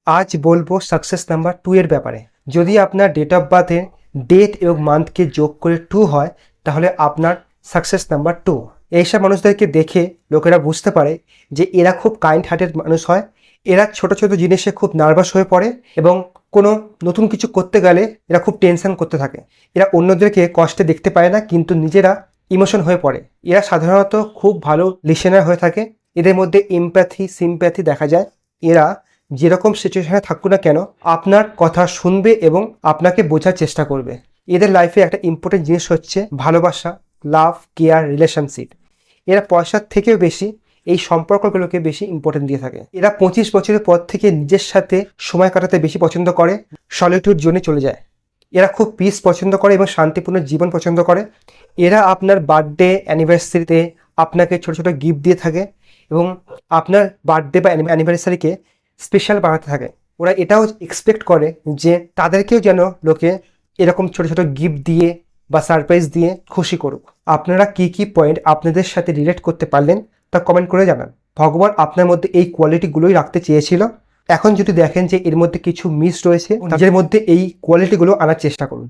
আজ বলবো success number 2 এর ব্যাপারে। যদি আপনার ডেট অফ বার্থে ডেট এবং মান্থকে যোগ করে 2 হয় তাহলে আপনার সাকসেস নাম্বার 2। এইসব মানুষদেরকে দেখে লোকেরা বুঝতে পারে যে এরা খুব কাইন্ড হার্টেড মানুষ হয়। এরা ছোট ছোট জিনিসে খুব নার্ভাস হয়ে পড়ে এবং কোনো নতুন কিছু করতে গেলে এরা খুব টেনশন করতে থাকে। এরা অন্যদেরকে কষ্টে দেখতে পায় না, কিন্তু নিজেরা ইমোশন হয়ে পড়ে। এরা সাধারণত খুব ভালো লিসেনার হয়ে থাকে। এদের মধ্যে এমপ্যাথি সিম্প্যাথি দেখা যায়। এরা যেরকম সিচুয়েশনে থাকুক না কেন আপনার কথা শুনবে এবং আপনাকে বোঝার চেষ্টা করবে। এদের লাইফে একটা ইম্পর্টেন্ট জিনিস হচ্ছে ভালোবাসা, লাভ, কেয়ার, রিলেশনশিপ। এরা পয়সার থেকেও বেশি এই সম্পর্কগুলোকে বেশি ইম্পর্টেন্ট দিয়ে থাকে। এরা 25 বছরের পর থেকে নিজের সাথে সময় কাটাতে বেশি পছন্দ করে, সলিটিউড জোনে চলে যায়। এরা খুব পিস পছন্দ করে এবং শান্তিপূর্ণ জীবন পছন্দ করে। এরা আপনার বার্থডে অ্যানিভার্সারিতে আপনাকে ছোট ছোট গিফট দিয়ে থাকে এবং আপনার বার্থডে বা অ্যানিভার্সারিকে স্পেশাল বানাতে থাকে। ওরা এটাও এক্সপেক্ট করে যে তাদেরকেও যেন লোকে এরকম ছোট ছোট গিফট দিয়ে বা সারপ্রাইজ দিয়ে খুশি করুক। আপনারা কি পয়েন্ট আপনাদের সাথে রিলেট করতে পারলেন তা কমেন্ট করে জানান। ভগবান আপনার মধ্যে এই কোয়ালিটিগুলোই রাখতে চেয়েছিল। এখন যদি দেখেন যে এর মধ্যে কিছু মিস রয়েছে, নিজের মধ্যে এই কোয়ালিটিগুলো আনার চেষ্টা করুন।